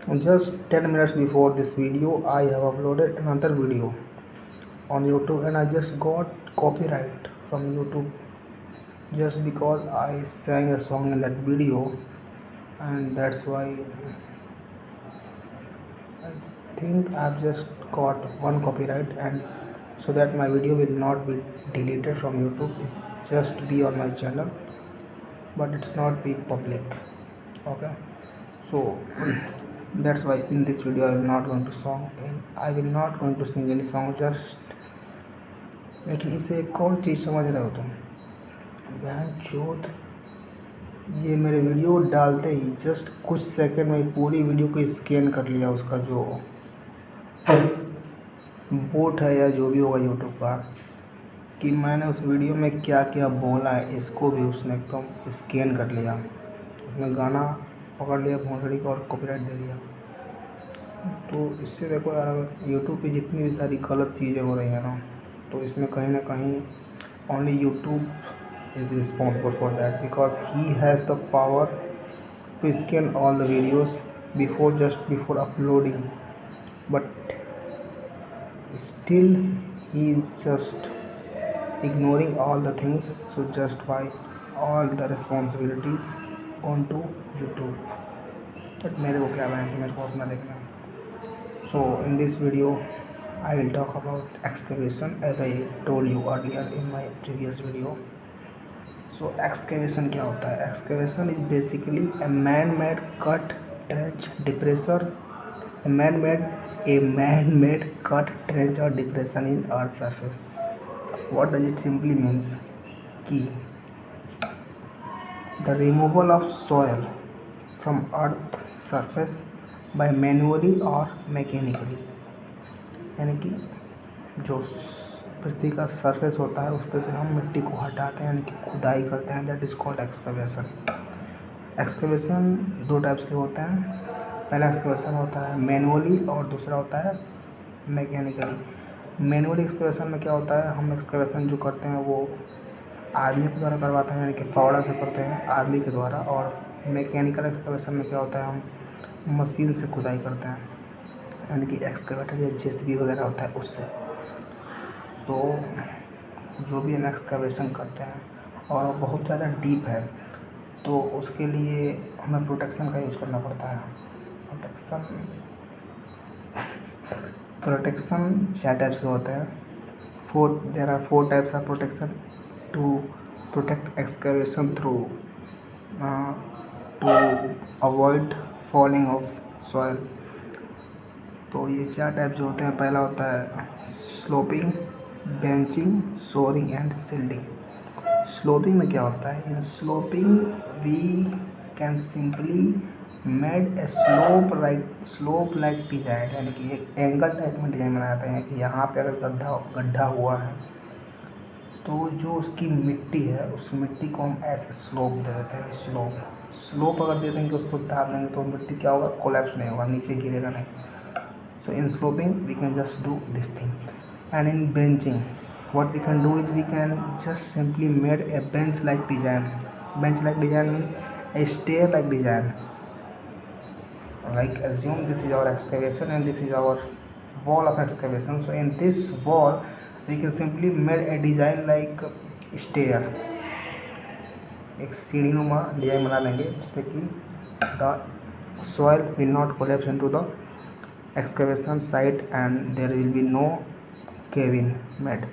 Just 10 minutes before this video, I have uploaded another video on YouTube and I just got copyright from YouTube just because I sang a song in that video, and that's why I think I've just got one copyright, and so that my video will not be deleted from YouTube, it just be on my channel, but it's not be public. Okay, so that's why in this video I will not going to song and I will not going to sing any song, just लेकिन इसे एक और चीज़ समझ रहे हो तुम, बहन चोद, ये मेरे वीडियो डालते ही जस्ट कुछ सेकंड में पूरी वीडियो को स्कैन कर लिया, उसका जो बोट है या जो भी होगा यूट्यूब का, कि मैंने उस वीडियो में क्या क्या बोला है इसको भी उसने एकदम स्कैन कर लिया, उसने गाना पकड़ लिया भोंसड़ी का और कॉपीराइट दे दिया। तो इससे देखो यार, अगर यूट्यूब पे जितनी भी सारी गलत चीज़ें हो रही हैं ना, तो इसमें कहीं ना कहीं only YouTube is responsible for that, because he has the power to scan all the videos before uploading, but still he is just ignoring all the things, so just why all the responsibilities onto YouTube, but मेरे को क्या है कि मेरे को अपना देखना है। So in this video I will talk about excavation, as I told you earlier in my previous video. So excavation क्या होता है? Excavation is basically a man-made cut, trench, depressor, a man-made cut, trench or depression in earth surface. What does it simply means? कि the removal of soil from earth surface by manually or mechanically, यानी कि जो पृथ्वी का surface होता है उस पर से हम मिट्टी को हटाते हैं, यानी कि खुदाई करते हैं, that is called excavation. Excavation दो टाइप्स के होते हैं, पहला एक्सकवेशन होता है मैनुअली और दूसरा होता है मैकेनिकली। मैनुअली एक्सकवेशन में क्या होता है, हम एक्सकवेशन जो करते हैं वो आदमी के द्वारा करवाते हैं, यानी कि फावड़ा से करते हैं आदमी के द्वारा, और मैकेनिकल एक्सकवेशन में क्या होता है, हम मशीन से खुदाई करते हैं, यानी कि एक्सकवेटर या जेसीबी वगैरह होता है उससे। तो जो भी हम एक्सकवेशन करते हैं और वो बहुत ज़्यादा डीप है, तो उसके लिए हमें प्रोटेक्शन का यूज़ करना पड़ता है। प्रोटेक्शन चार टाइप्स के होते हैं। There are 4 types of protection to protect excavation through to avoid falling of soil. तो ये 4 टाइप जो होते हैं, पहला होता है sloping, benching, shoring and shielding. Sloping में क्या होता है, in sloping we can simply made a slope like design, यानी कि एक एंगल टाइप में डिज़ाइन बनाते हैं कि यहाँ पे अगर गड्ढा हुआ है तो जो उसकी मिट्टी है उस मिट्टी को हम ऐसे स्लोप दे देते हैं। स्लोप अगर दे देंगे, उसको दाब देंगे तो मिट्टी क्या होगा, कोलैप्स नहीं होगा, नीचे गिरेगा नहीं। So in sloping we can just do this thing, and in benching what we can do is we can just simply made a bench like design. Bench like design means a stair like design, like assume this is our excavation and this is our wall of excavation. So in this wall we can simply made a design like stair, एक सीढ़ी नुमा design बना लेंगे जिससे कि the soil will not collapse into the excavation site and there will be no cave-in made.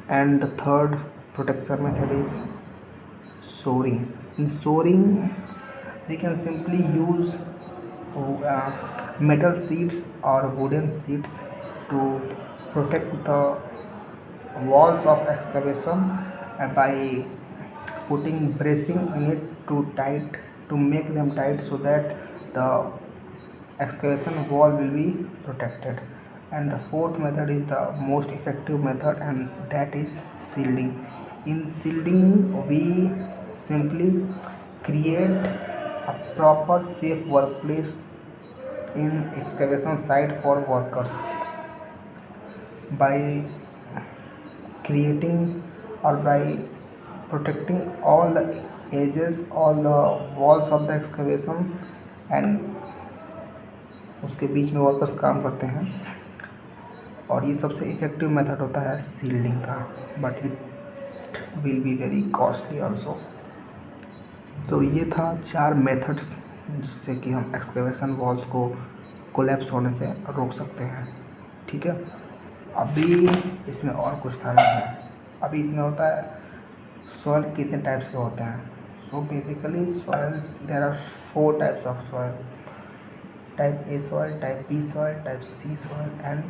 And the third protection method is soaring. In soaring we can simply use metal sheets or wooden sheets to protect the walls of excavation by putting bracing in it to make them tight, so that the excavation wall will be protected. And the fourth method is the most effective method, and that is shielding. In shielding we simply create a proper safe workplace in excavation site for workers by creating or by protecting all the edges, all the walls of the excavation, and उसके बीच में workers काम करते हैं, और ये सबसे effective method होता है सील्डिंग का, but it will be very costly also. तो ये था 4 मेथड्स जिससे कि हम एक्सकेवेशन वॉल्स को कोलैप्स होने से रोक सकते हैं। ठीक है, अभी इसमें और कुछ था नहीं है। अभी इसमें होता है सॉइल कितने टाइप्स के होते हैं। So basically soils there are 4 types of soil, type A soil, type B soil, type C soil and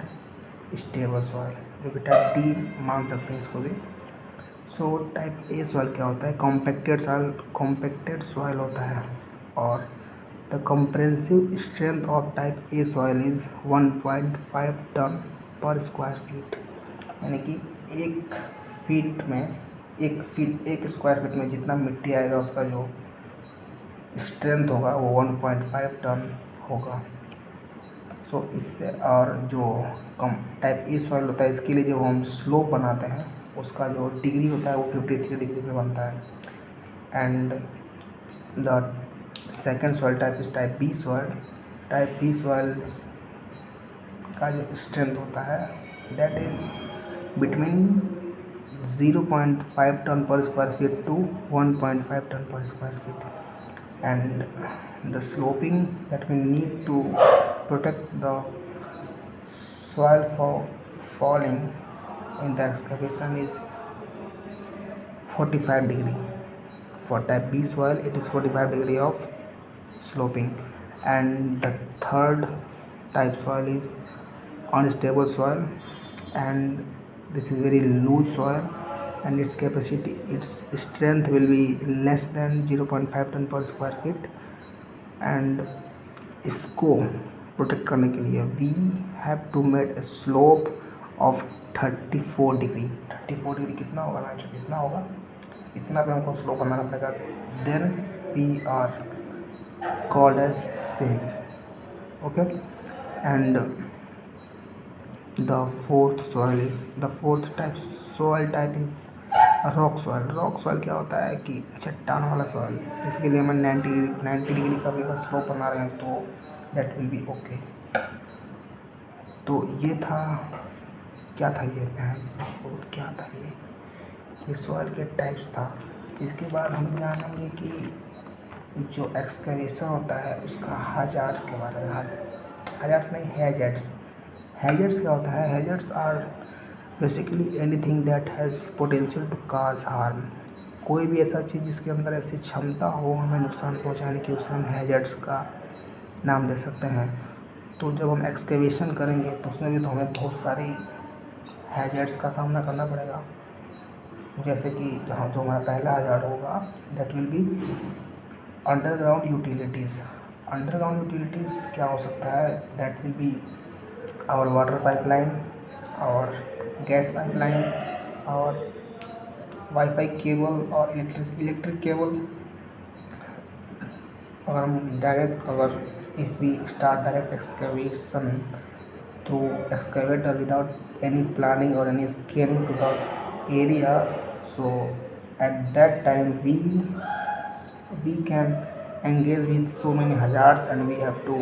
stable soil, जो कि टाइप डी मान सकते हैं इसको भी। सो टाइप ए सॉइल क्या होता है, कॉम्पैक्टेड सॉइल होता है, और the compressive strength of type A soil is 1.5 ton per square feet, यानी कि एक स्क्वायर फीट में जितना मिट्टी आएगा उसका जो स्ट्रेंथ होगा वो 1.5 टन होगा। सो इससे, और जो कम टाइप ए सॉइल होता है इसके लिए जो हम स्लोप बनाते हैं उसका जो डिग्री होता है वो 53 डिग्री में बनता है। And the second soil type is type B soil. Type B soils का जो स्ट्रेंथ होता है that is between 0.5 ton per square feet to 1.5 ton per square feet, and the sloping that we need to protect the soil for falling in the excavation is 45 degree. For type B soil it is 45 degree of sloping. And the third type soil is unstable soil, and this is very loose soil, and its strength will be less than 0.5 ton per square feet। and इसको protect करने के लिए we have to made a slope of 34 degree. 34 degree कितना होगा ना, जो कितना होगा इतना पे हमको स्लोप बनाना पड़ेगा। Then we are called as safe. Okay, and the fourth type soil type is rock soil. Rock soil क्या होता है कि चट्टान वाला सॉइल, इसके लिए हम 90 डिग्री का भी अगर स्लोप बना रहे हैं तो दैट विल बी ओके। तो ये था, क्या था ये क्या था ये सॉइल के टाइप्स था। इसके बाद हम जानेंगे कि जो एक्सकवेशन होता है उसका हजार्ड्स के बारे में। हजार्ड्स नहीं, हैजर्ड्स। हैजर्ड्स क्या होता है, hazards are basically anything that has potential to cause harm. कोई भी ऐसा चीज़ जिसके अंदर ऐसी क्षमता हो हमें नुकसान पहुंचाने की, उसे हम हैजर्ड्स का नाम दे सकते हैं। तो जब हम एक्सकेवेशन करेंगे तो उसमें भी तो हमें बहुत सारी हैजर्ड्स का सामना करना पड़ेगा। जैसे कि जहाँ जो हमारा पहला हजार्ड होगा that will be underground utilities. Underground utilities क्या हो सकता है, that will be our water pipeline और गैस पाइपलाइन और वाईफाई केबल और इलेक्ट्रिक केबल। अगर if we start direct excavation through excavator without any planning or any scaling to the area, so at that time we can engage with so many hazards and we have to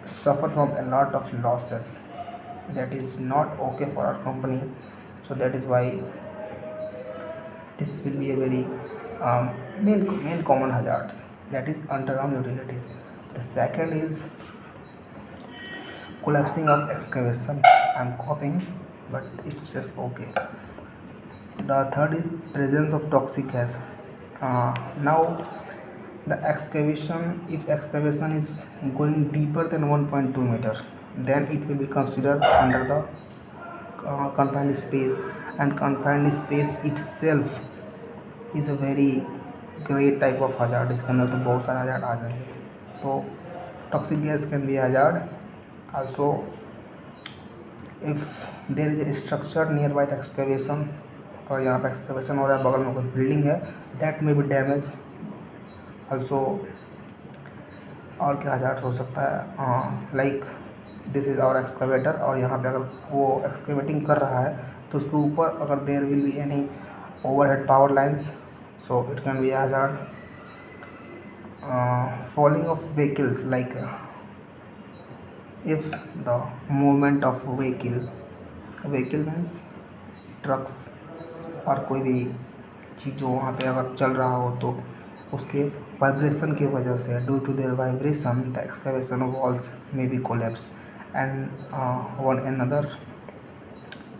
suffer from a lot of losses. That is not okay for our company. So that is why this will be a very main common hazards, that is underground utilities. The second is collapsing of excavation. I'm copying, but it's just okay. The third is presence of toxic gas. Now the excavation, if excavation is going deeper than 1.2 meters, then it will be considered under the confined space, and confined space itself is a very great type of hazard। इसके अंदर तो बहुत सारे hazard आ जाएंगे। तो toxic gas can be hazard also if there is a structure nearby the excavation, और यहाँ पर एक्सकेवेशन हो रहा है, बगल में कोई बिल्डिंग है, दैट में भी डैमेज आल्सो। और क्या हजार्ड हो सकता है, like this is our excavator, और यहाँ पे अगर वो एक्सकेवेटिंग कर रहा है तो उसके ऊपर अगर there will be any overhead power lines, so it can be a hazard। Falling of vehicles, like if the movement of vehicle means trucks और कोई भी चीज़ जो वहाँ पे अगर चल रहा हो तो उसके वाइब्रेशन की वजह से due to their vibration the excavation walls may be collapse and one another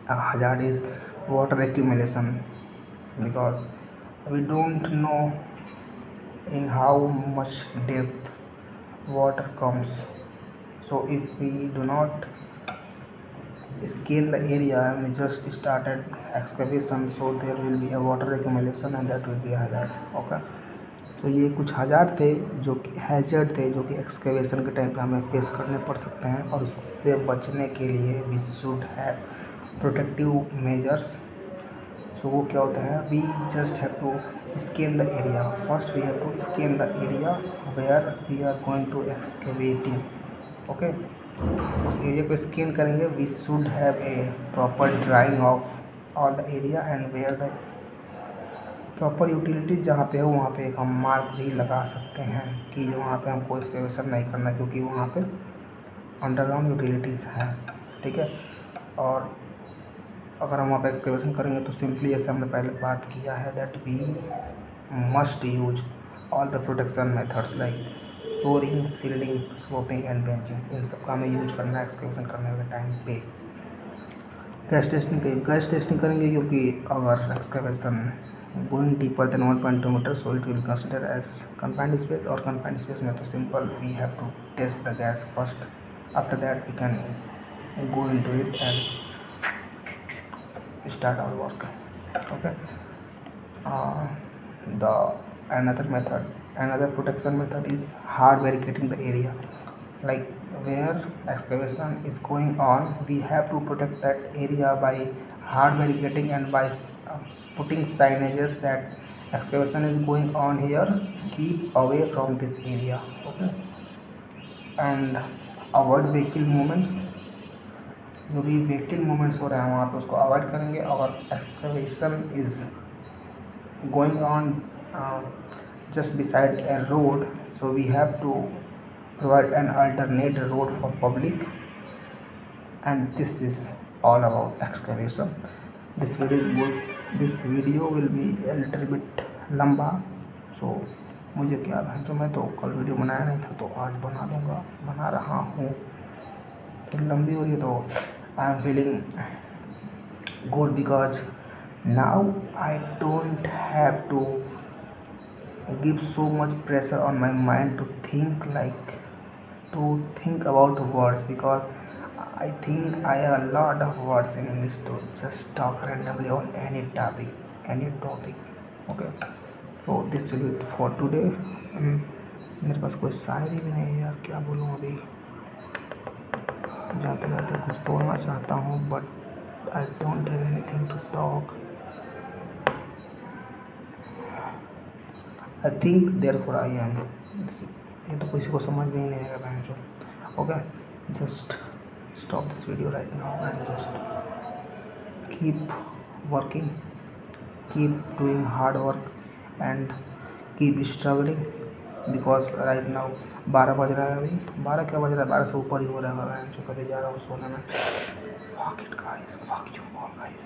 hazard is water accumulation because we don't know in how much depth water comes. So if we do not scan the area and we just started excavation, so there will be a water accumulation and that will be a hazard. Okay, तो ये कुछ हज़ार थे जो कि hazard थे जो कि एक्सकेवेशन के टाइम पे हमें फेस करने पड़ सकते हैं और उससे बचने के लिए we should have protective measures. So वो क्या होता है, we just have to scan the area. First we have to scan the area where we are going to excavating. Okay, उस एरिया को स्कैन करेंगे. We should have a proper drawing of all the area and where the proper utilities जहाँ पे हो वहाँ पे एक हम मार्क भी लगा सकते हैं कि वहाँ पे हमको एक्सकेवेशन नहीं करना क्योंकि वहाँ पे अंडरग्राउंड यूटिलिटीज़ हैं. ठीक है, और अगर हम वहाँ पे एक्सकेवेशन करेंगे तो सिंपली जैसे हमने पहले बात किया है that we must use all the protection methods like shoring, shielding, sloping and benching. इन सब का हमें यूज करना है एक्सकेवेशन करने के टाइम पे. गैस टेस्टिंग करेंगे क्योंकि अगर excavation going deeper than 1.2 meter, so it will be considered as confined space. और confined space में तो simple we have to test the gas first. After that we can go into it and start our work. Okay. The another protection method is hard barricading the area. Like where excavation is going on, we have to protect that area by hard barricading and by putting signages that excavation is going on here, keep away from this area. Okay, and avoid vehicle movements. जो भी vehicle movements हो रहे हैं वहाँ पे उसको avoid करेंगे. अगर excavation is going on just beside a road, so we have to provide an alternate road for public. And this is all about excavation. This video is good. This video will be a little bit लंबा. so मुझे क्या है जो मैं तो कल video बनाया नहीं था तो आज बना रहा हूँ. फिर लंबी हो रही है तो I am feeling good because now I don't have to give so much pressure on my mind to think about words, because I think I have a lot of words in English to just talk randomly on any topic. Okay, so this will be it for today. मेरे पास कोई शायरी भी नहीं है यार, क्या बोलूँ अभी. जाते जाते कुछ बोलना चाहता हूँ but I don't have anything to talk. I think therefore I am. ये तो किसी को समझ में ही नहीं आएगा मैं जो. Okay, just stop this video right now and just keep working, keep doing hard work and keep struggling because right now 12 बज रहा है. अभी 12 क्या बज रहा है, 12 से ऊपर ही हो रहा है. मैं जो कभी जा रहा हूँ सोने में. Fuck it guys, fuck you all guys.